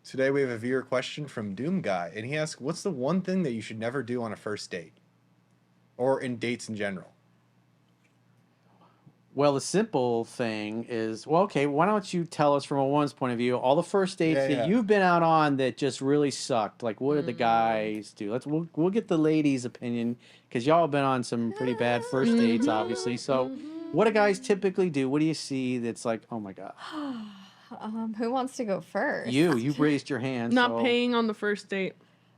Today we have a viewer question from Doom Guy, and he asks, "What's the one thing that you should never do on a first date, or in dates in general?" Well, the simple thing is, well, okay, why don't you tell us from a woman's point of view all the first dates that you've been out on that just really sucked? Like, what did the guys do? We'll get the ladies' opinion because y'all have been on some pretty bad first dates, obviously. So, what do guys typically do? What do you see that's like, oh my god? Who wants to go first? You raised your hand. Not paying on the first date.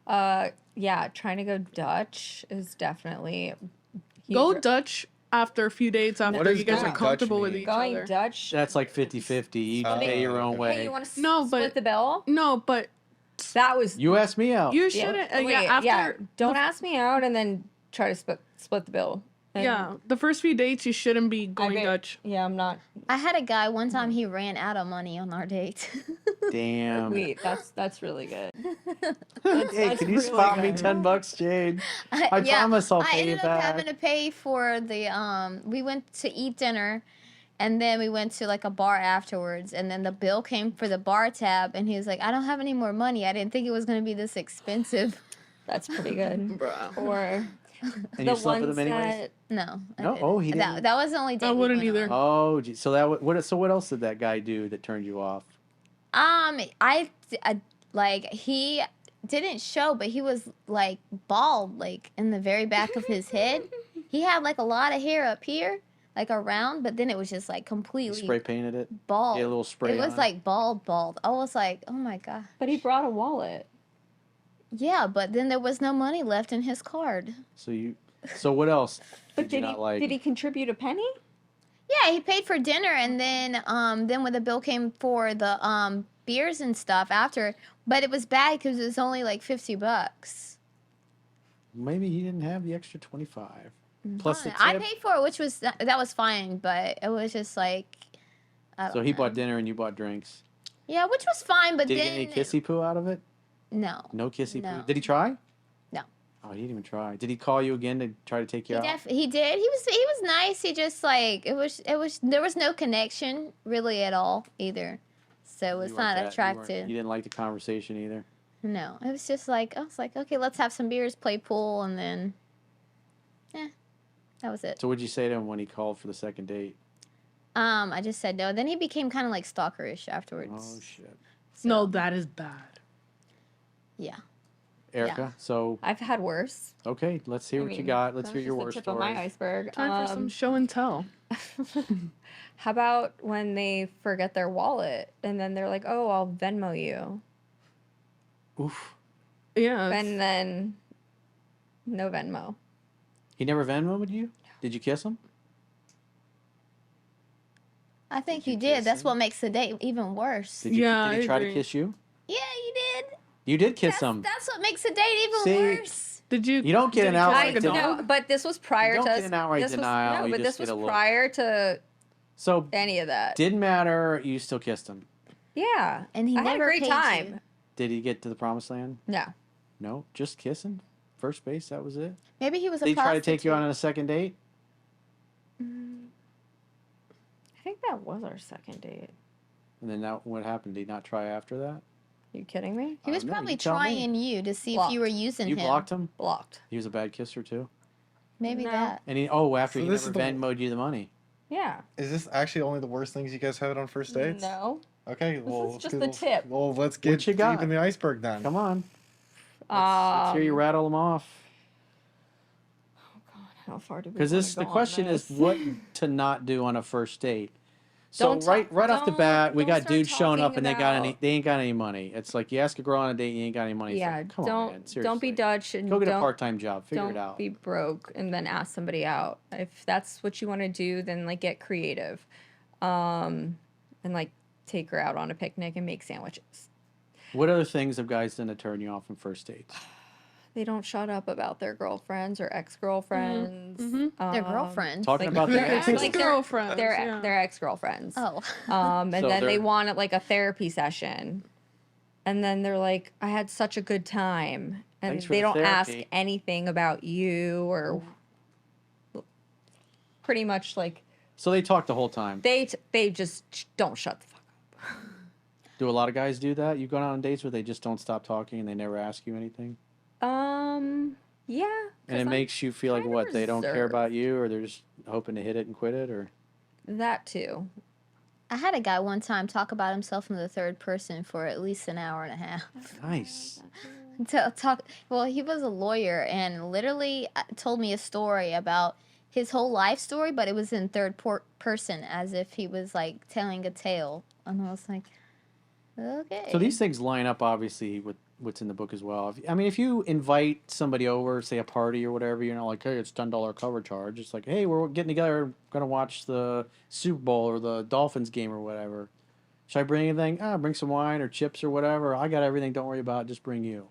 Yeah, trying to go Dutch is definitely Dutch after a few dates after you guys are comfortable with each other. Going Dutch. That's like 50-50. You pay your own way. Hey, you want to split the bill? No, but that was. You asked me out. You shouldn't. Don't ask me out and then try to split the bill. And the first few dates you shouldn't be going Dutch. Yeah, I'm not. I had a guy one time. He ran out of money on our date. Damn. Wait, that's really good. Hey, can you spot me $10, Jade? I promise I'll pay you back. I ended up having to pay for the we went to eat dinner, and then we went to like a bar afterwards, and then the bill came for the bar tab, and he was like, "I don't have any more money. I didn't think it was going to be this expensive." That's pretty good. Bruh. Or and you slept with him anyways? No. No. Oh, he didn't. That was the only date. I wouldn't either. Oh, geez. So what else did that guy do that turned you off? I like he didn't show, but he was like bald, like in the very back of his head. He had like a lot of hair up here, like around, but then it was just like completely spray painted it. Bald. Yeah, a little spray. It was like bald. I was like, oh my god. But he brought a wallet. Yeah, but then there was no money left in his card. So what else? But did he contribute a penny? Yeah, he paid for dinner, and then when the bill came for the beers and stuff after, but it was bad because it was only like $50. Maybe he didn't have the extra 25 plus the tip. I paid for it, that was fine, but it was just like. So he bought dinner and you bought drinks. Yeah, which was fine, but did he get any kissy poo out of it? No. No kissy poo. Did he try? No. Oh, he didn't even try. Did he call you again to try to take you out? He did. He was nice. He just like there was no connection really at all either. So it's not attractive. You didn't like the conversation either? No. It was just like I was like, okay, let's have some beers, play pool, and then that was it. So what'd you say to him when he called for the second date? I just said no. Then he became kind of like stalkerish afterwards. Oh shit. So. No, that is bad. Yeah. Erica, so I've had worse. Okay, let's hear what you got. Let's hear your worst story. Tip of my iceberg. Time for some show and tell. How about when they forget their wallet and then they're like, "Oh, I'll Venmo you." Oof. Yeah. And then no Venmo. He never Venmoed you? Did you kiss him? I think you did. That's what makes the date even worse. Did he try to kiss you? Yeah, you did. You did kiss him. That's what makes the date even worse. Did you? You don't get an outright denial. No, but this was prior to. You don't get an outright denial. No, but this was prior to. So any of that didn't matter. You still kissed him. Yeah, and he never had a great time. You. Did he get to the promised land? No. No, just kissing. First base. That was it. Maybe he was a prostitute. Did he try to take you on a second date? I think that was our second date. And then what happened? Did he not try after that? You kidding me? He was probably trying you to see if you were using him. You blocked him? Blocked. He was a bad kisser too? Maybe that. And after he never Venmoed you the money. Yeah. Is this actually only the worst things you guys had on first dates? No. Okay, well, this is just the tip. Well, let's get deep in the iceberg then. Come on. Let's hear you rattle them off. Oh God, how far do we? Because the question is what to not do on a first date. So right off the bat, we got dudes showing up and they ain't got any money. It's like you ask a girl on a date, you ain't got any money. Yeah, like, come on, man. Seriously. Don't be Dutch and go get a part-time job. Figure it out. Don't be broke and then ask somebody out. If that's what you want to do, then like get creative, and like take her out on a picnic and make sandwiches. What other things have guys done to turn you off on first dates? They don't shut up about their girlfriends or ex-girlfriends. Mm-hmm. Their girlfriends. Talking about their ex-girlfriends. Their ex-girlfriends. Oh. And so then they want like a therapy session. And then they're like, I had such a good time. And they don't ask anything about you or pretty much like. So they talk the whole time. They just don't shut the fuck up. Do a lot of guys do that? You've gone out on dates where they just don't stop talking and they never ask you anything? Yeah. And it makes you feel like what? They don't care about you, or they're just hoping to hit it and quit it, or? That too. I had a guy one time talk about himself in the third person for at least an hour and a half. Nice. Well, he was a lawyer and literally told me a story about his whole life story, but it was in third person, as if he was like telling a tale. And I was like, okay. So these things line up obviously with what's in the book as well. If you invite somebody over, say a party or whatever, you're not like, hey, it's $10 cover charge. It's like, hey, we're getting together, gonna watch the Super Bowl or the Dolphins game or whatever. Should I bring anything? Bring some wine or chips or whatever. I got everything. Don't worry about it. Just bring you.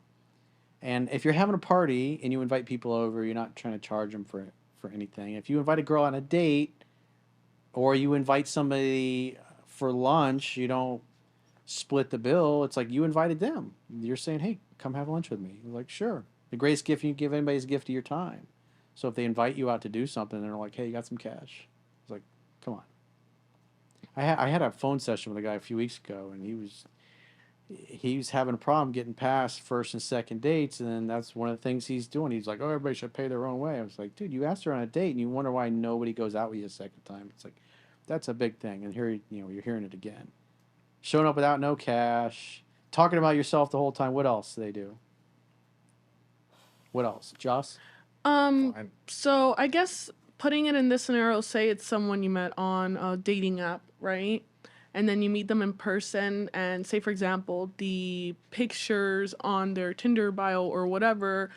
And if you're having a party and you invite people over, you're not trying to charge them for anything. If you invite a girl on a date or you invite somebody for lunch, you don't split the bill. It's like you invited them. You're saying, hey, come have lunch with me. You're like, sure. The greatest gift you can give anybody is a gift of your time. So if they invite you out to do something, they're like, hey, you got some cash. It's like, come on. I had a phone session with a guy a few weeks ago, and he was having a problem getting past first and second dates, and then that's one of the things he's doing. He's like, oh, everybody should pay their own way. I was like, dude, you asked her on a date, and you wonder why nobody goes out with you a second time. It's like, that's a big thing, and here, you're hearing it again. Showing up without no cash, talking about yourself the whole time. What else do they do? What else, Joss? So I guess putting it in this scenario, say it's someone you met on a dating app, right? And then you meet them in person, and say, for example, the pictures on their Tinder bio or whatever,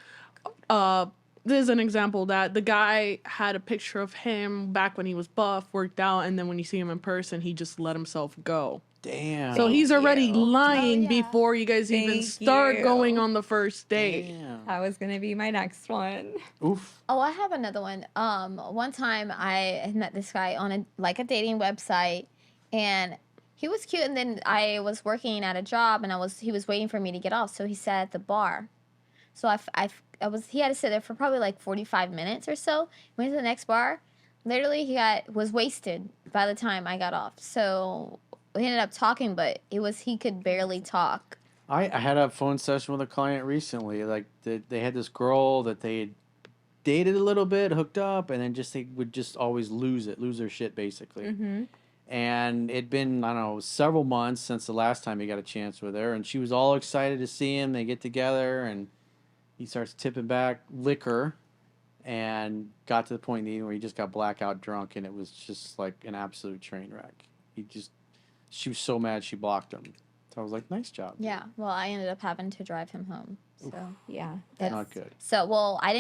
there's an example that the guy had a picture of him back when he was buff, worked out, and then when you see him in person, he just let himself go. Damn. So he's already lying before you guys even start going on the first date. Damn. That was going to be my next one. Oof. Oh, I have another one. One time I met this guy on a dating website, and he was cute. And then I was working at a job, and he was waiting for me to get off. So he sat at the bar. So he had to sit there for probably like 45 minutes or so. Went to the next bar. Literally, was wasted by the time I got off. So we ended up talking, but he could barely talk. I had a phone session with a client recently. Like they had this girl that they had dated a little bit, hooked up, and then they would just always lose their shit basically. Mm-hmm. And it'd been, I don't know, several months since the last time he got a chance with her, and she was all excited to see him. They get together, and he starts tipping back liquor, and got to the point in the evening where he just got blackout drunk, and it was just like an absolute train wreck. She was so mad she blocked him. So I was like, nice job. Yeah, well, I ended up having to drive him home. So, yeah. That's not good. So, well, I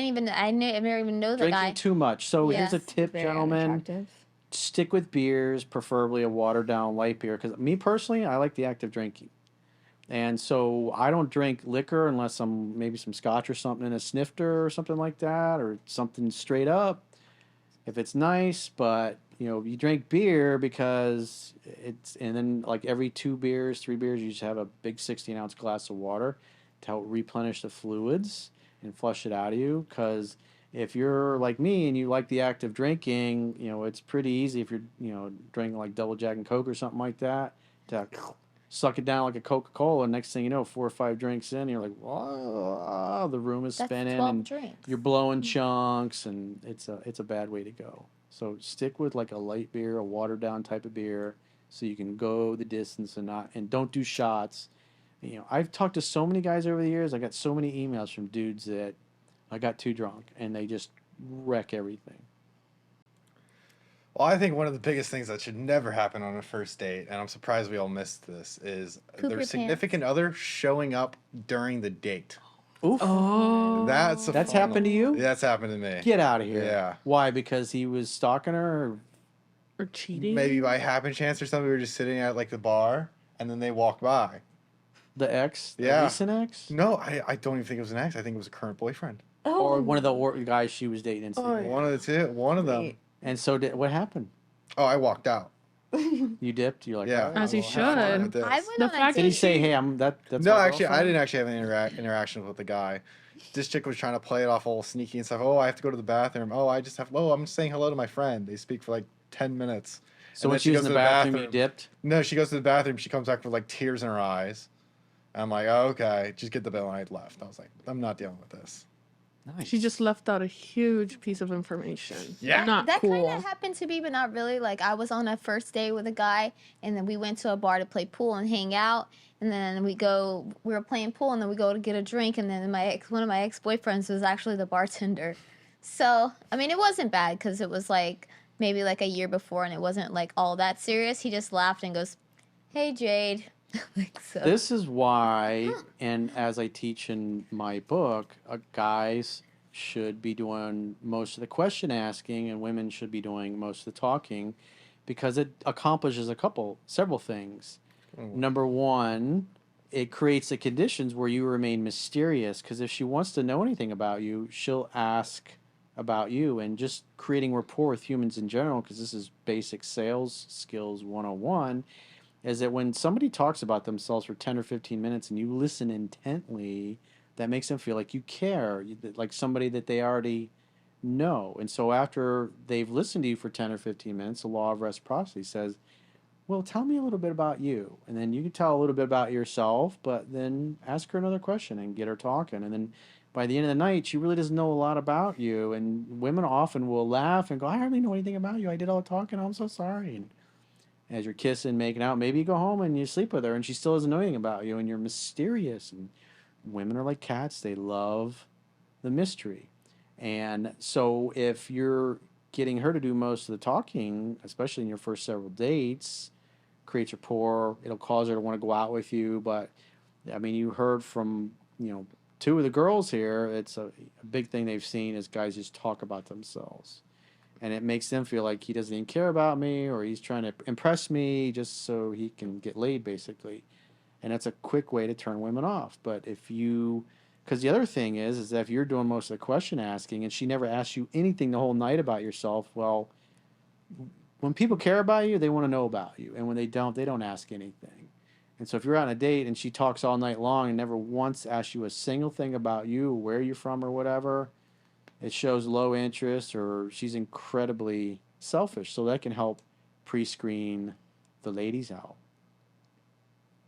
never even know the Drinking guy. too much. So here's a tip, Very gentlemen. unattractive. Stick with beers, preferably a watered-down light beer. Because me personally, I like the act of drinking. And so I don't drink liquor unless I'm maybe some scotch or something in a snifter or something like that, or something straight up. If it's nice, but you drink beer because and then like every 2 beers, 3 beers, you just have a big 16-ounce glass of water to help replenish the fluids and flush it out of you. Because if you're like me and you like the act of drinking, it's pretty easy if you're, drinking like Double Jack and Coke or something like that to suck it down like a Coca-Cola. Next thing you know, 4 or 5 drinks in, you're like, whoa, the room is spinning and drinks. you're blowing chunks, and it's a bad way to go. So stick with like a light beer, a watered down type of beer, so you can go the distance and don't do shots. I've talked to so many guys over the years. I got so many emails from dudes that I got too drunk and they just wreck everything. Well, I think one of the biggest things that should never happen on a first date, and I'm surprised we all missed this, is their significant other showing up during the date. Oof. Oh. That's happened to you? That's happened to me. Get out of here. Yeah. Why? Because he was stalking her? Or cheating? Maybe by happen chance or something. We were just sitting at like the bar, and then they walked by. The ex? Yeah. The recent ex? No, I don't even think it was an ex. I think it was a current boyfriend. Oh. Or one of the guys she was dating. One of the two. One of them. And so what happened? Oh, I walked out. You dipped? You're like, Yeah. As you Well, have fun should. with this. I went The on a fact Did date. he say, hey, that's No, my actually, I girlfriend? didn't actually have any interaction with the guy. This chick was trying to play it off all sneaky and stuff. Oh, I have to go to the bathroom. Oh, I'm just saying hello to my friend. They speak for like 10 minutes. So when she was in the bathroom, you dipped? No, she goes to the bathroom. She comes back with like tears in her eyes. And I'm like, oh, okay, just get the bill. And I left. I was like, I'm not dealing with this. Nice. She just left out a huge piece of information. Yeah. Not that cool. kind of happened to me, but not really. Like, I was on a first date with a guy, and then we went to a bar to play pool and hang out. And then we were playing pool, and then we go to get a drink. And then one of my ex-boyfriends was actually the bartender. So, I mean, it wasn't bad because it was like maybe like a year before, and it wasn't like all that serious. He just laughed and goes, "Hey, Jade." Like, so. This is why, and as I teach in my book, guys should be doing most of the question asking and women should be doing most of the talking, because it accomplishes several things. Number one, it creates the conditions where you remain mysterious, because if she wants to know anything about you, she'll ask about you. And just creating rapport with humans in general, because this is basic sales skills 101, is that when somebody talks about themselves for 10 or 15 minutes and you listen intently, that makes them feel like you care, like somebody that they already know. And so after they've listened to you for 10 or 15 minutes, the law of reciprocity says, well, tell me a little bit about you. And then you can tell a little bit about yourself, but then ask her another question and get her talking. And then by the end of the night, she really doesn't know a lot about you. And women often will laugh and go, I hardly know anything about you. I did all the talking. I'm so sorry. And as you're kissing, making out, maybe you go home and you sleep with her and she still doesn't know anything about you and you're mysterious. And women are like cats. They love the mystery. And so if you're getting her to do most of the talking, especially in your first several dates, creates rapport, it'll cause her to want to go out with you. But I mean, you heard from, two of the girls here, it's a big thing they've seen is guys just talk about themselves. And it makes them feel like he doesn't even care about me, or he's trying to impress me just so he can get laid, basically. And that's a quick way to turn women off. But because the other thing is that if you're doing most of the question asking and she never asks you anything the whole night about yourself, well, when people care about you, they want to know about you. And when they don't ask anything. And so if you're on a date and she talks all night long and never once asks you a single thing about you, where you're from or whatever, it shows low interest or she's incredibly selfish. So that can help pre-screen the ladies out.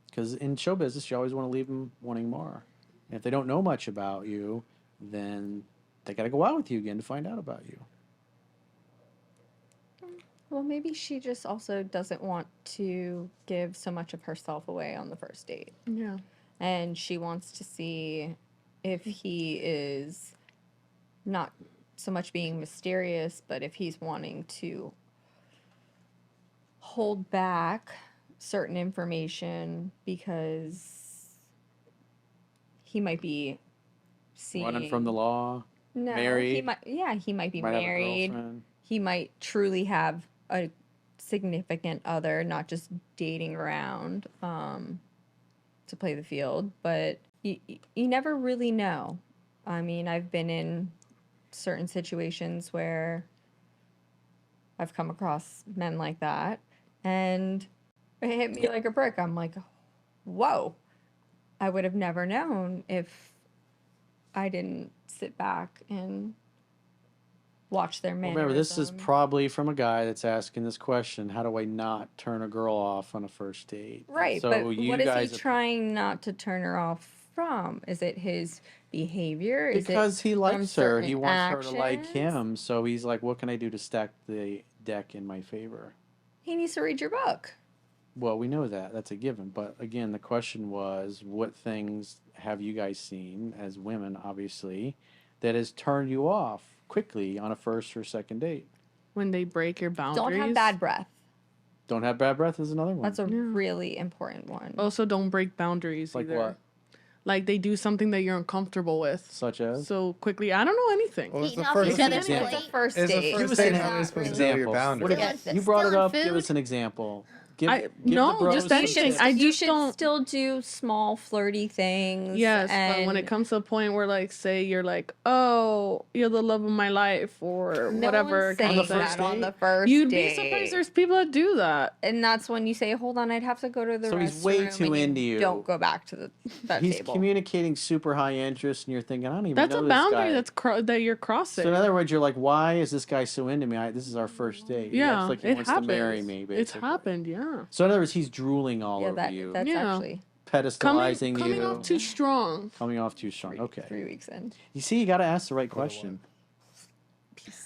Because in show business, you always want to leave them wanting more. And if they don't know much about you, then they got to go out with you again to find out about you. Well, maybe she just also doesn't want to give so much of herself away on the first date. Yeah. And she wants to see if he is not so much being mysterious, but if he's wanting to hold back certain information because he might be running from the law. No, married. He might be married. He might truly have a significant other, not just dating around to play the field. But you never really know. I mean, I've been in certain situations where I've come across men like that, and it hit me like a brick. I'm like, whoa, I would have never known if I didn't sit back and watch their mannerism. Remember, this is probably from a guy that's asking this question: how do I not turn a girl off on a first date? Right, so but what is he trying not to turn her off from? Is it his behavior? Because he likes her. He wants actions? her to like him. So he's like, what can I do to stack the deck in my favor? He needs to read your book. Well, we know that. That's a given. But again, the question was, what things have you guys seen as women, obviously, that has turned you off quickly on a first or second date? When they break your boundaries. Don't have bad breath. Don't have bad breath is another one. That's a really important one. Also, don't break boundaries like either. What? Like they do something that you're uncomfortable with. Such as? So quickly, I don't know anything. Well, it's the Eating off first each other's date. plate. It's a first It's date. the first date. How are you supposed to know your boundaries? You brought it Stealing up. food. Give us an example. just anything. I you just should don't still do small flirty things. Yes, but when it comes to a point where, like, say you're like, oh, you're the love of my life, or whatever. On the first you'd date. be surprised. There's people that do that, and that's when you say, "Hold on, I'd have to go to the restroom." So he's way too into you. Don't go back to that he's table. communicating super high interest, and you're thinking, I don't even that's know a this boundary guy. that you're crossing. So in other words, you're like, why is this guy so into me? This is our first date. Yeah, like he wants to marry me. Basically. It's happened, yeah. So in other words, he's drooling all over you. That's actually pedestalizing coming you. off too strong. Coming off too strong. Okay. 3 weeks in. You see, you got to ask the right question.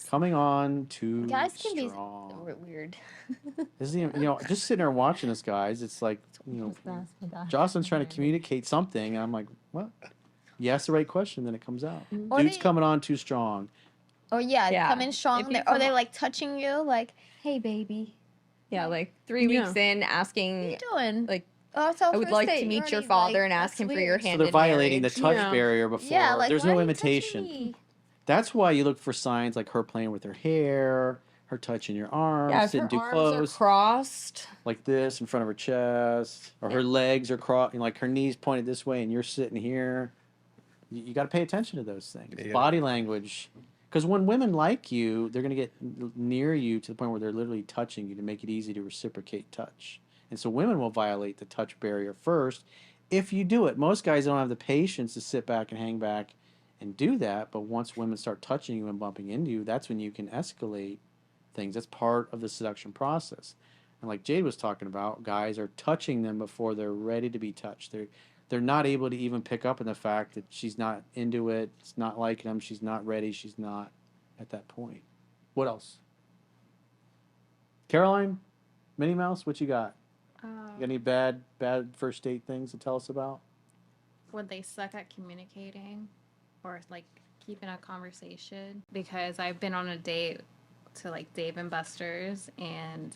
Coming on too Guys can strong. be weird. Isn't he, just sitting there watching us, guys. It's like, Jocelyne's trying to communicate something, and I'm like, what? You ask the right question, then it comes out. Dude's coming on too strong. Oh yeah, coming strong. Are they like touching you? Like, hey, baby. Yeah, like 3 weeks in, asking. What are you doing? Like, so I would like to meet your father and ask him for your hand. So they're violating the touch barrier before. Yeah, like, there's no invitation. That's why you look for signs like her playing with her hair, her touching your arms, sitting too close, are crossed like this in front of her chest, or her legs are crossed, like her knees pointed this way, and you're sitting here. You got to pay attention to those things. Yeah. Body language. Because when women like you, they're going to get near you to the point where they're literally touching you to make it easy to reciprocate touch. And so women will violate the touch barrier first if you do it. Most guys don't have the patience to sit back and hang back and do that. But once women start touching you and bumping into you, that's when you can escalate things. That's part of the seduction process. And like Jade was talking about, guys are touching them before they're ready to be touched. They're not able to even pick up on the fact that she's not into it. It's not liking them. She's not ready. She's not at that point. What else? Caroline, Minnie Mouse, what you got? You got any bad first date things to tell us about? When they suck at communicating or like keeping a conversation. Because I've been on a date to like Dave and Buster's, and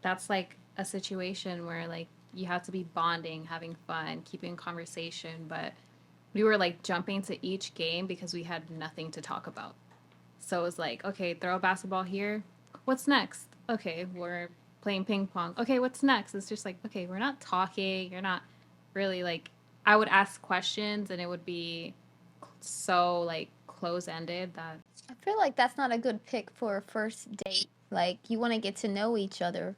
that's like a situation where like you have to be bonding, having fun, keeping conversation, but we were like jumping to each game because we had nothing to talk about. So it was like, okay, throw a basketball here. What's next? Okay, we're playing ping pong. Okay, what's next? It's just like, okay, we're not talking. You're not really like, I would ask questions and it would be so like close-ended that. I feel like that's not a good pick for a first date. Like, you want to get to know each other.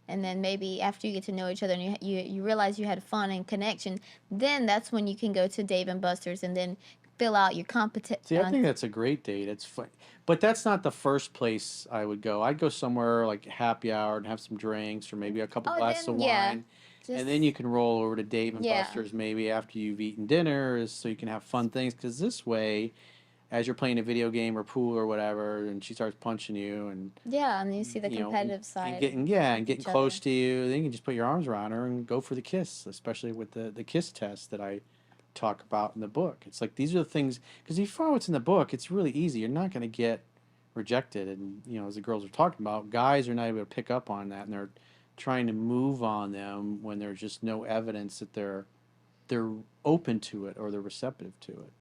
And then maybe after you get to know each other and you realize you had fun and connection, then that's when you can go to Dave and Buster's and then fill out your competence. See, I think that's a great date. It's fun. But that's not the first place I would go. I'd go somewhere like happy hour and have some drinks or maybe a couple glasses of wine. And then you can roll over to Dave and Buster's maybe after you've eaten dinner so you can have fun things. Because this way, as you're playing a video game or pool or whatever, and she starts punching you, and and you see the competitive side, and getting close to you, then you can just put your arms around her and go for the kiss, especially with the kiss test that I talk about in the book. It's like these are the things, because if you follow what's in the book, it's really easy. You're not going to get rejected, and as the girls are talking about, guys are not able to pick up on that, and they're trying to move on them when there's just no evidence that they're open to it or they're receptive to it.